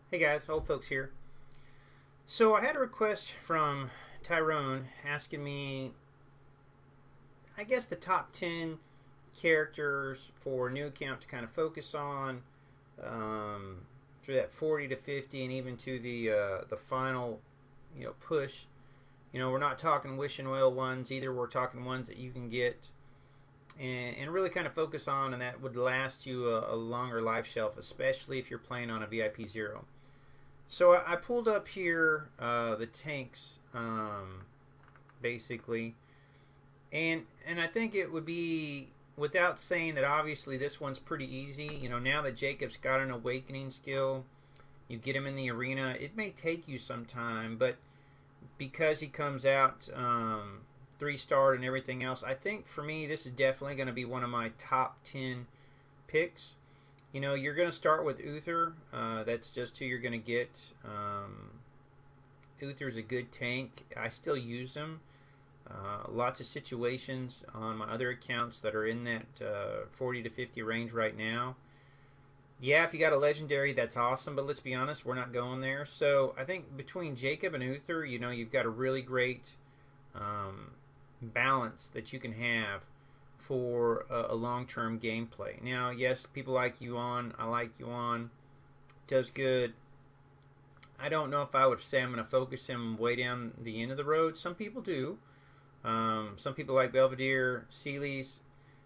Hey guys, old folks here. So I had a request from Tyrone asking me, I guess, the top 10 characters for a new account to kind of focus on um, through that 40 to 50 and even to the final, push. We're not talking wish and well ones either. We're talking ones that you can get and really kind of focus on, and that would last you a longer life shelf, especially if you're playing on a VIP zero. So I pulled up here the tanks, basically, and I think it would be, without saying that obviously this one's pretty easy. Now that Jacob's got an awakening skill, you get him in the arena. It may take you some time, but because he comes out 3-star and everything else, I think for me this is definitely going to be one of my top 10 picks. You're going to start with Uther. That's just who you're going to get. Uther's a good tank. I still use him. Lots of situations on my other accounts that are in that 40 to 50 range right now. Yeah, if you got a legendary, that's awesome, but let's be honest, we're not going there. So I think between Jacob and Uther, you've got a really great balance that you can have for a long-term gameplay. Now, yes, people like Yuan. I like Yuan. Does good. I don't know if I would say I'm going to focus him way down the end of the road. Some people do. Some people like Belvedere, Seeley's.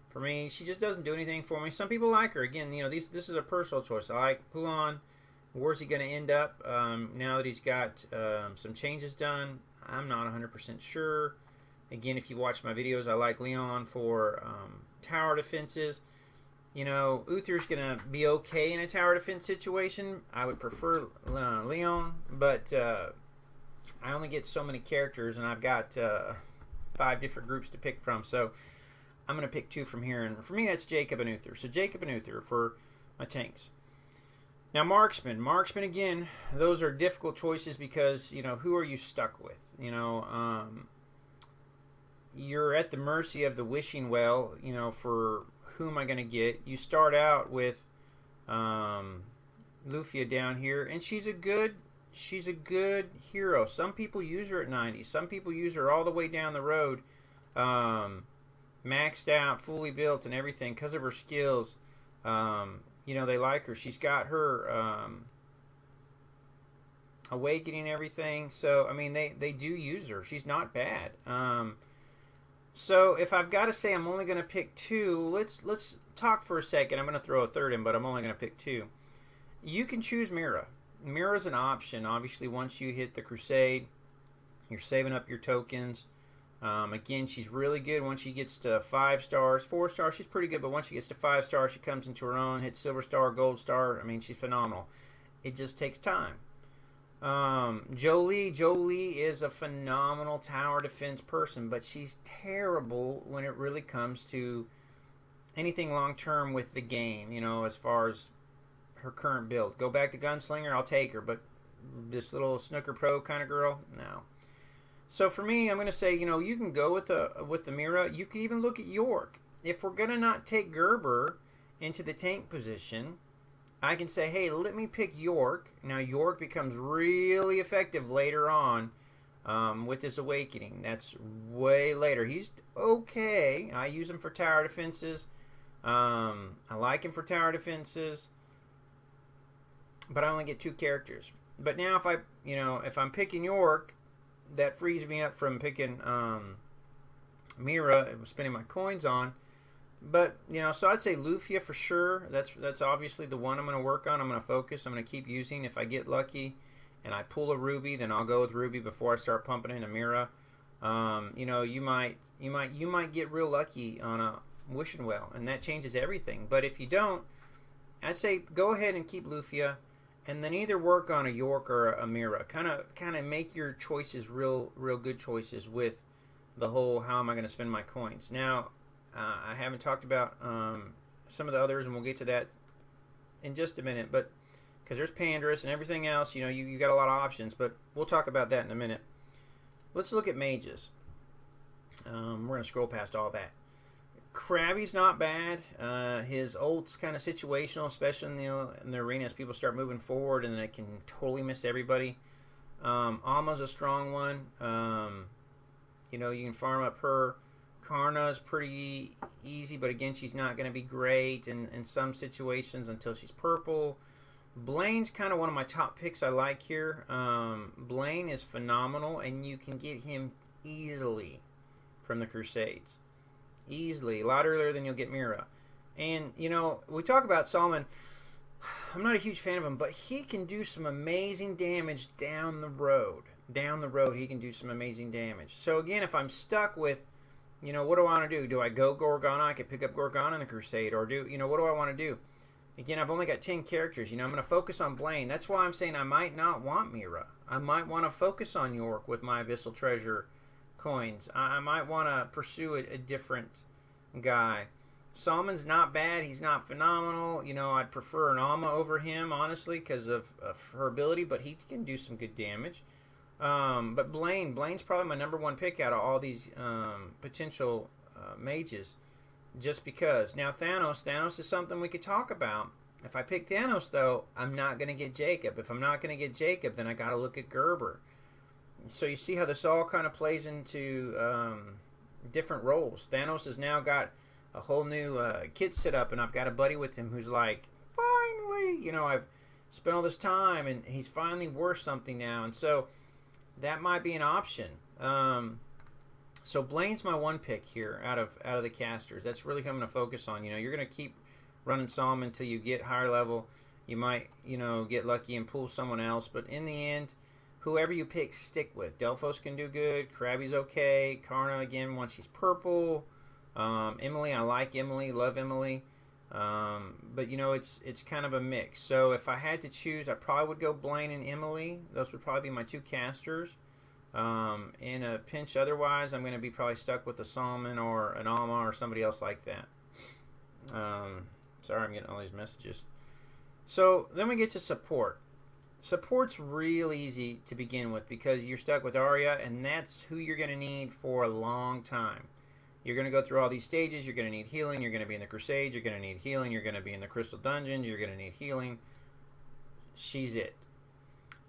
For me, she just doesn't do anything for me. Some people like her. Again, this is a personal choice. I like Poulon. Where's he going to end up now that he's got some changes done? I'm not 100% sure. Again, if you watch my videos, I like Leon for tower defenses. Uther's going to be okay in a tower defense situation. I would prefer Leon, but I only get so many characters, and I've got 5 different groups to pick from. So I'm going to pick 2 from here. And for me, that's Jacob and Uther. So Jacob and Uther for my tanks. Now, Marksman. Marksman, again, those are difficult choices because, who are you stuck with? You're at the mercy of the wishing well, for who am I going to get. You start out with Lufia down here, and she's a good hero. Some people use her at 90. Some people use her all the way down the road, maxed out, fully built, and everything because of her skills. They like her. She's got her awakening and everything. So, I mean, they do use her. She's not bad. So if I've got to say I'm only going to pick 2, let's talk for a second. I'm going to throw a third in, but I'm only going to pick 2. You can choose Mira. Mira's an option. Obviously, once you hit the Crusade, you're saving up your tokens. Again, she's really good once she gets to 5 stars. 4 stars, she's pretty good, but once she gets to 5 stars, she comes into her own, hits Silver Star, Gold Star. I mean, she's phenomenal. It just takes time. Jolie is a phenomenal tower defense person, but she's terrible when it really comes to anything long term with the game, as far as her current build. Go back to Gunslinger, I'll take her, but this little Snooker Pro kind of girl, no. So for me, I'm going to say, you can go with the Mira. You can even look at York. If we're going to not take Gerber into the tank position, I can say, hey, let me pick York. Now, York becomes really effective later on with his awakening. That's way later. He's okay. I use him for tower defenses. I like him for tower defenses. But I only get 2 characters. But now if I'm picking York, that frees me up from picking Mira, spending my coins on. But, so I'd say Lufia for sure. That's obviously the one I'm going to work on. I'm going to focus. I'm going to keep using. If I get lucky and I pull a Ruby, then I'll go with Ruby before I start pumping in a Mira. You might get real lucky on a Wishing Well, and that changes everything. But if you don't, I'd say go ahead and keep Lufia, and then either work on a York or a Mira. Kind of make your choices real good choices with the whole how am I going to spend my coins. Now, I haven't talked about some of the others, and we'll get to that in just a minute. But because there's Pandarus and everything else, you got a lot of options. But we'll talk about that in a minute. Let's look at mages. We're going to scroll past all that. Krabby's not bad. His ult's kind of situational, especially in the arena as people start moving forward, and then it can totally miss everybody. Alma's a strong one. You know, you can farm up her. Karna's pretty easy, but again, she's not going to be great in some situations until she's purple. Blaine's kind of one of my top picks I like here. Blaine is phenomenal, and you can get him easily from the Crusades. Easily. A lot earlier than you'll get Mira. And, you know, we talk about Solomon. I'm not a huge fan of him, but he can do some amazing damage down the road. Down the road, he can do some amazing damage. So, again, if I'm stuck with, you know, what do I want to do? Do I go Gorgana? I could pick up Gorgana in the Crusade. Or, what do I want to do? Again, I've only got 10 characters. You know, I'm going to focus on Blaine. That's why I'm saying I might not want Mira. I might want to focus on York with my Abyssal Treasure coins. I might want to pursue a different guy. Solomon's not bad. He's not phenomenal. You know, I'd prefer an Alma over him, honestly, because of her ability, but he can do some good damage. But Blaine's probably my number one pick out of all these potential mages, just because. Now, Thanos is something we could talk about. If I pick Thanos, though, I'm not going to get Jacob. If I'm not going to get Jacob, then I got to look at Gerber. So you see how this all kind of plays into different roles. Thanos has now got a whole new kit set up, and I've got a buddy with him who's like, finally, you know, I've spent all this time, and he's finally worth something now, and so that might be an option. So Blaine's my one pick here out of the casters. That's really who I'm going to focus on. You know, you're going to keep running Solomon until you get higher level. You might, you know, get lucky and pull someone else, but in the end, whoever you pick, stick with. Delphos can do good. Krabby's okay. Karna, again, once she's purple. Emily, I like Emily. Love Emily. But, you know, it's kind of a mix. So if I had to choose, I probably would go Blaine and Emily. Those would probably be my two casters. In a pinch otherwise, I'm going to be probably stuck with a Solomon or an Alma or somebody else like that. Sorry, I'm getting all these messages. So then we get to support. Support's real easy to begin with because you're stuck with Arya, and that's who you're going to need for a long time. You're going to go through all these stages. You're going to need healing. You're going to be in the Crusade. You're going to need healing. You're going to be in the Crystal Dungeons. You're going to need healing. She's it.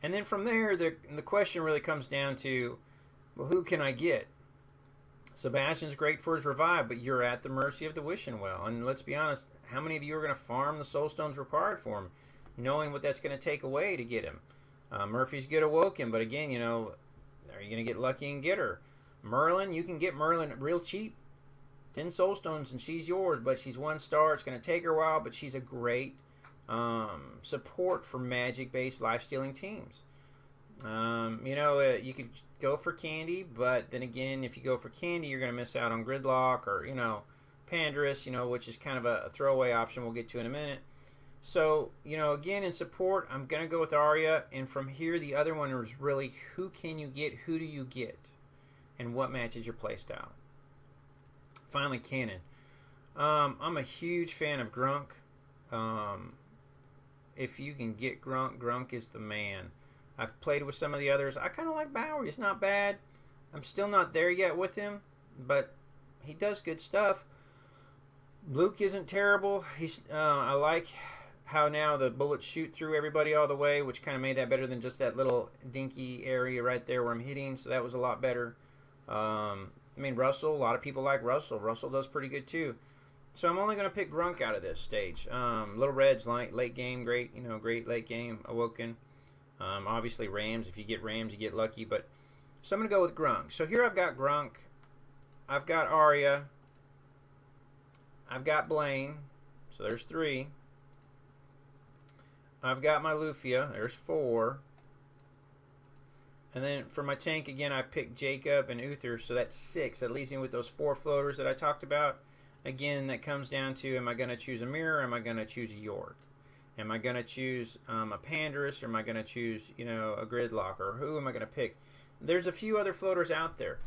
And then from there, the question really comes down to, well, who can I get? Sebastian's great for his revive, but you're at the mercy of the Wishing Well. And let's be honest, how many of you are going to farm the soul stones required for him, knowing what that's going to take away to get him? Murphy's good awoken, but again, you know, are you going to get lucky and get her? Merlin, you can get Merlin real cheap. 10 soul stones and she's yours, but she's 1 star. It's going to take her a while, but she's a great support for magic-based life-stealing teams. You know, you could go for Candy, but then again, if you go for Candy, you're going to miss out on Gridlock or, you know, Pandorus, you know, which is kind of a throwaway option we'll get to in a minute. So, you know, again, in support, I'm going to go with Arya, and from here, the other one is really who can you get, who do you get, and what matches your playstyle. Finally, Cannon. I'm a huge fan of Grunk. If you can get Grunk, Grunk is the man. I've played with some of the others. I kind of like Bowery. It's not bad. I'm still not there yet with him, but he does good stuff. Luke isn't terrible. I like how now the bullets shoot through everybody all the way, which kind of made that better than just that little dinky area right there where I'm hitting, so that was a lot better. I mean, Russell, a lot of people like Russell. Russell does pretty good too. So I'm only going to pick Grunk out of this stage. Little Red's late game, great, you know, great late game, Awoken. Obviously Rams, if you get Rams, you get lucky. But so I'm going to go with Grunk. So here I've got Grunk. I've got Arya. I've got Blaine. So there's 3. I've got my Lufia. There's 4. And then for my tank, again, I picked Jacob and Uther. So that's 6. That leaves me with those 4 floaters that I talked about. Again, that comes down to, am I going to choose a Mirror or am I going to choose a York? Am I going to choose a Pandorus or am I going to choose, you know, a Gridlock? Or who am I going to pick? There's a few other floaters out there.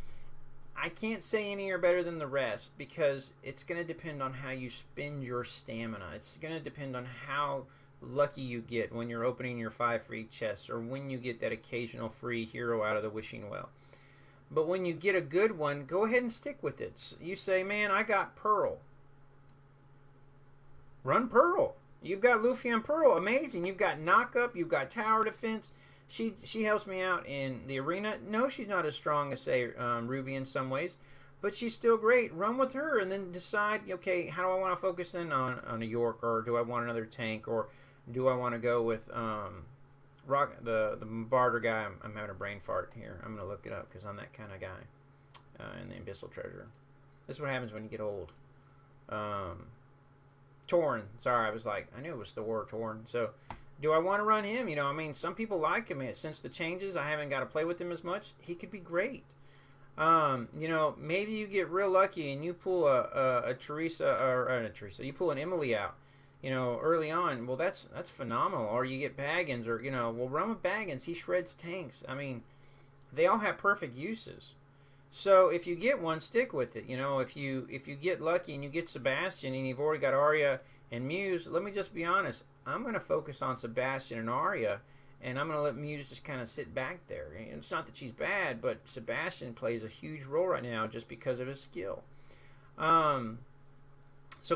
I can't say any are better than the rest because it's going to depend on how you spend your stamina. It's going to depend on how lucky you get when you're opening your 5 free chests or when you get that occasional free hero out of the Wishing Well. But when you get a good one, go ahead and stick with it. You say, man, I got Pearl. run Pearl. You've got Luffy and Pearl, amazing. You've got knock up, you've got tower defense. She helps me out in the arena. No, she's not as strong as say Ruby in some ways, but she's still great. Run with her and then decide. Okay, how do I want to focus in on a York, or do I want another tank, or do I want to go with Rock the Barter guy? I'm having a brain fart here. I'm gonna look it up because I'm that kind of guy in the Abyssal Treasure. This is what happens when you get old. Torn. Sorry, I was like, I knew it was Thor Torn. So, do I want to run him? You know, I mean, some people like him. Since the changes, I haven't got to play with him as much. He could be great. You know, maybe you get real lucky and you pull a Teresa or a Teresa. You pull an Emily out. You know, early on. Well, that's phenomenal. Or you get Baggins, or well, run with Baggins. He shreds tanks. I mean, they all have perfect uses. So if you get one, stick with it. You know, if you get lucky and you get Sebastian and you've already got Arya and Muse, let me just be honest. I'm going to focus on Sebastian and Arya, and I'm going to let Muse just kind of sit back there. And it's not that she's bad, but Sebastian plays a huge role right now just because of his skill. So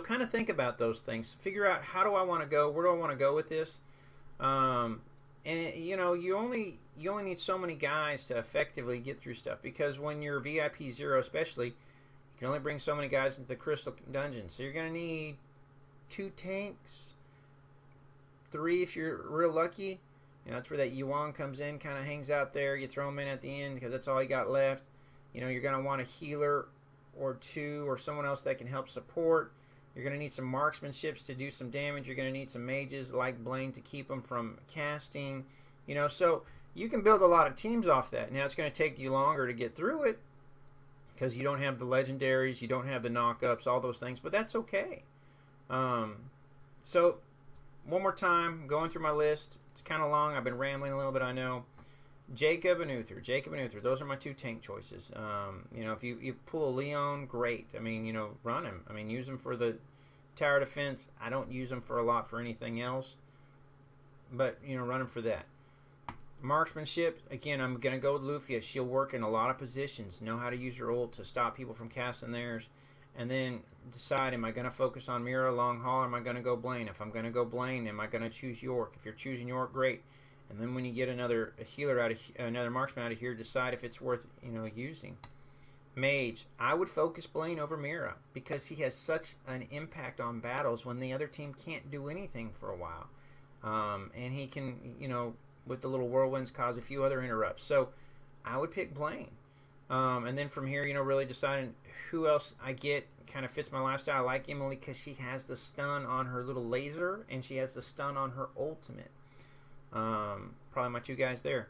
kind of think about those things. Figure out, how do I want to go? Where do I want to go with this? You know, you only need so many guys to effectively get through stuff, because when you're VIP 0 especially, you can only bring so many guys into the Crystal Dungeon. So you're going to need 2 tanks, 3 if you're real lucky. You know, that's where that Yuan comes in, kind of hangs out there. You throw him in at the end because that's all you got left. You know, you're going to want a healer or 2 or someone else that can help support. You're going to need some marksmanships to do some damage. You're going to need some mages like Blaine to keep them from casting. You know, so you can build a lot of teams off that. Now, it's going to take you longer to get through it because you don't have the legendaries, you don't have the knock-ups, all those things, but that's okay. So, one more time, going through my list. It's kind of long. I've been rambling a little bit, I know. Jacob and Uther. Those are my 2 tank choices. You know, if you pull a Leon, great. I mean, you know, run him. I mean, use him for the tower defense. I don't use him for a lot for anything else. But, you know, run him for that. Marksmanship, again, I'm going to go with Lufia. She'll work in a lot of positions. Know how to use her ult to stop people from casting theirs. And then decide, am I going to focus on Mira long haul, or am I going to go Blaine? If I'm going to go Blaine, am I going to choose York? If you're choosing York, great. And then when you get another healer out of another marksman out of here, decide if it's worth, you know, using. Mage, I would focus Blaine over Mira because he has such an impact on battles when the other team can't do anything for a while, and he can, you know, with the little whirlwinds, cause a few other interrupts. So I would pick Blaine, and then from here, you know, really deciding who else I get kind of fits my lifestyle. I like Emily because she has the stun on her little laser and she has the stun on her ultimate. Probably my 2 guys there.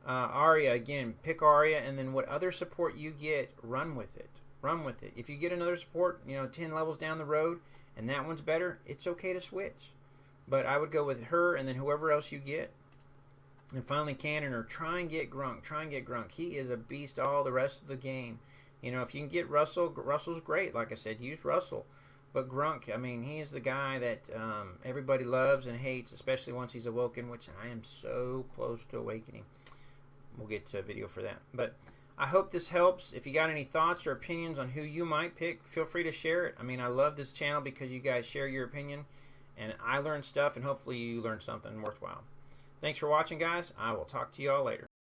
Arya, again, pick Arya, and then what other support you get, run with it. Run with it. If you get another support, you know, 10 levels down the road, and that one's better, it's okay to switch. But I would go with her, and then whoever else you get. And finally, Cannoner, try and get Grunk. Try and get Grunk. He is a beast all the rest of the game. You know, if you can get Russell, Russell's great. Like I said, use Russell. But Grunk, I mean, he is the guy that everybody loves and hates, especially once he's awoken, which I am so close to awakening. We'll get to a video for that. But I hope this helps. If you got any thoughts or opinions on who you might pick, feel free to share it. I mean, I love this channel because you guys share your opinion, and I learn stuff, and hopefully you learn something worthwhile. Thanks for watching, guys. I will talk to you all later.